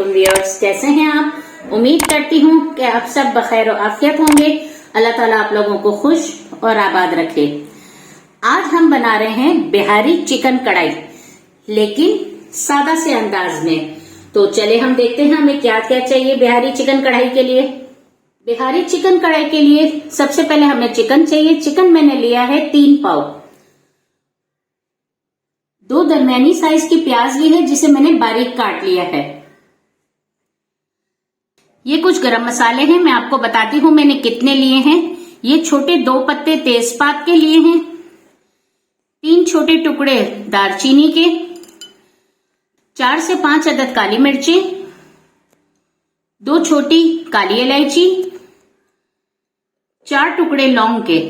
वालेकुम व्यूअर्स, कैसे हैं आप। उम्मीद करती हूँ कि आप सब बखैर और आफियत होंगे। अल्लाह ताला आप लोगों को खुश और आबाद रखे। आज हम बना रहे हैं बिहारी चिकन कढ़ाई, लेकिन सादा से अंदाज में। तो चले हम देखते हैं हमें क्या क्या चाहिए बिहारी चिकन कढ़ाई के लिए। बिहारी चिकन कढ़ाई के लिए सबसे पहले हमें चिकन चाहिए। चिकन मैंने लिया है 3 पाव। 2 दरमियानी साइज की प्याज ली है जिसे मैंने बारीक काट लिया है। ये कुछ गरम मसाले हैं, मैं आपको बताती हूँ मैंने कितने लिए हैं। ये छोटे 2 पत्ते तेजपात के लिए हैं, 3 छोटे टुकड़े दालचीनी के, 4 से 5 अदद काली मिर्चें, 2 छोटी काली इलायची, 4 टुकड़े लौंग के,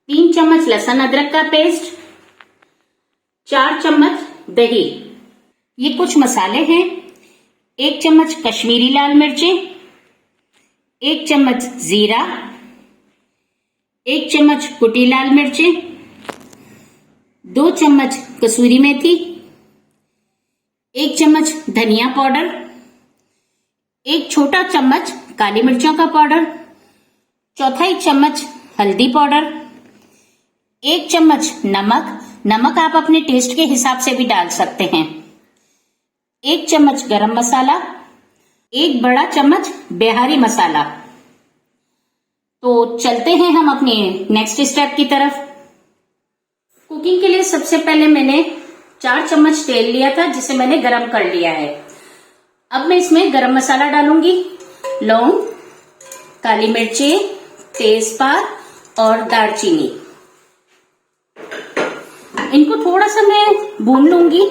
3 चम्मच लहसुन अदरक का पेस्ट, 4 चम्मच दही। ये कुछ मसाले हैं। 1 चम्मच कश्मीरी लाल मिर्चें, 1 चम्मच जीरा, 1 चम्मच कुटी लाल मिर्चें, 2 चम्मच कसूरी मेथी, 1 चम्मच धनिया पाउडर, 1 छोटा चम्मच काली मिर्चों का पाउडर, 1/4 चम्मच हल्दी पाउडर, 1 चम्मच नमक आप अपने टेस्ट के हिसाब से भी डाल सकते हैं, 1 चम्मच गरम मसाला, 1 बड़ा चम्मच बिहारी मसाला। तो चलते हैं हम अपने नेक्स्ट स्टेप की तरफ। कुकिंग के लिए सबसे पहले मैंने 4 चम्मच तेल लिया था जिसे मैंने गरम कर लिया है। अब मैं इसमें गरम मसाला डालूंगी, लौंग, काली मिर्चें, तेजपात और दालचीनी। इनको थोड़ा सा मैं भून लूंगी।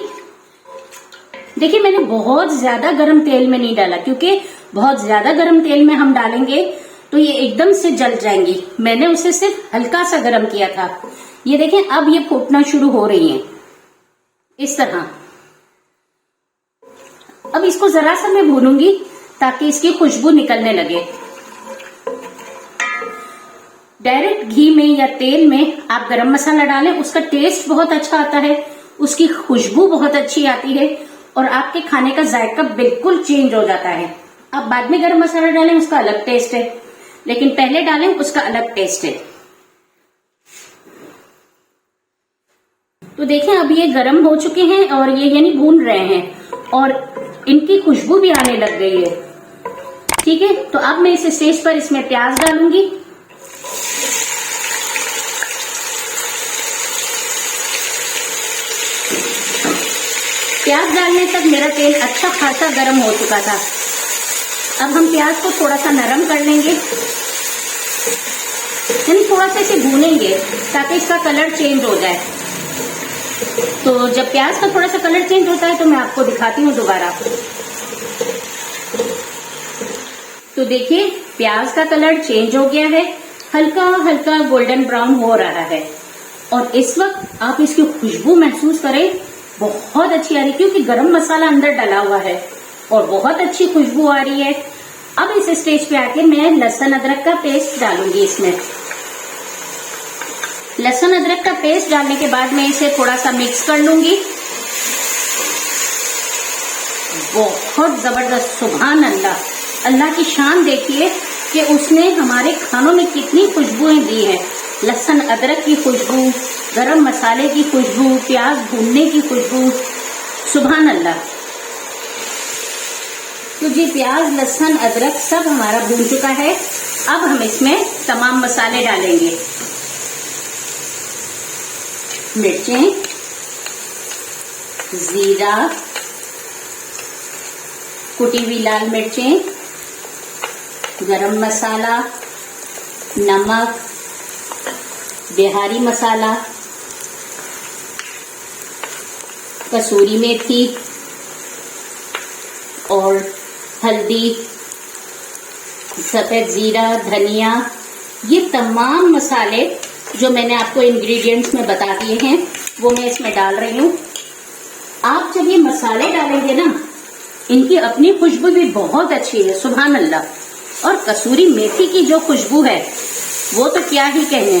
देखिए मैंने बहुत ज्यादा गरम तेल में नहीं डाला, क्योंकि बहुत ज्यादा गरम तेल में हम डालेंगे तो ये एकदम से जल जाएंगी। मैंने उसे सिर्फ हल्का सा गरम किया था। ये देखें अब ये फूटना शुरू हो रही है इस तरह। अब इसको जरा सा मैं भूनूंगी ताकि इसकी खुशबू निकलने लगे। डायरेक्ट घी में या तेल में आप गरम मसाला डालें, उसका टेस्ट बहुत अच्छा आता है, उसकी खुशबू बहुत अच्छी आती है और आपके खाने का जायका बिल्कुल चेंज हो जाता है। आप बाद में गरम मसाला डालें उसका अलग टेस्ट है, लेकिन पहले डालें उसका अलग टेस्ट है। तो देखें अब ये गरम हो चुके हैं और ये यानी भून रहे हैं और इनकी खुशबू भी आने लग गई है। ठीक है, तो अब मैं इस स्टेज पर इसमें प्याज डालूंगी। प्याज डालने तक मेरा तेल अच्छा खासा गर्म हो चुका था। अब हम प्याज को थोड़ा सा नरम कर लेंगे, यानी थोड़ा सा इसे भूनेंगे ताकि इसका कलर चेंज हो जाए। तो जब प्याज का थोड़ा सा कलर चेंज होता है तो मैं आपको दिखाती हूँ दोबारा। तो देखिए प्याज का कलर चेंज हो गया है, हल्का हल्का गोल्डन ब्राउन हो रहा है और इस वक्त आप इसकी खुशबू महसूस करें, बहुत अच्छी आ रही है क्योंकि गरम मसाला अंदर डला हुआ है और बहुत अच्छी खुशबू आ रही है। अब इस स्टेज पे आके मैं लहसुन अदरक का पेस्ट डालूंगी इसमें। लहसुन अदरक का पेस्ट डालने के बाद मैं इसे थोड़ा सा मिक्स कर लूंगी। बहुत जबरदस्त, सुभान अल्लाह, अल्लाह की शान देखिए कि उसने हमारे खानों में कितनी खुशबुएं दी हैं। लहसुन अदरक की खुशबू, गरम मसाले की खुशबू, प्याज भूनने की खुशबू, सुभान अल्लाह। तो जी प्याज, लहसुन, अदरक सब हमारा भून चुका है। अब हम इसमें तमाम मसाले डालेंगे। मिर्चें, जीरा, कुटी हुई लाल मिर्चें, गरम मसाला, नमक, बिहारी मसाला, कसूरी मेथी और हल्दी, सफेद जीरा, धनिया, ये तमाम मसाले जो मैंने आपको इंग्रेडिएंट्स में बता दिए हैं वो मैं इसमें डाल रही हूँ। आप जब ये मसाले डालेंगे ना, इनकी अपनी खुशबू भी बहुत अच्छी है, सुभान अल्लाह। और कसूरी मेथी की जो खुशबू है वो तो क्या ही कहने।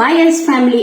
YS Family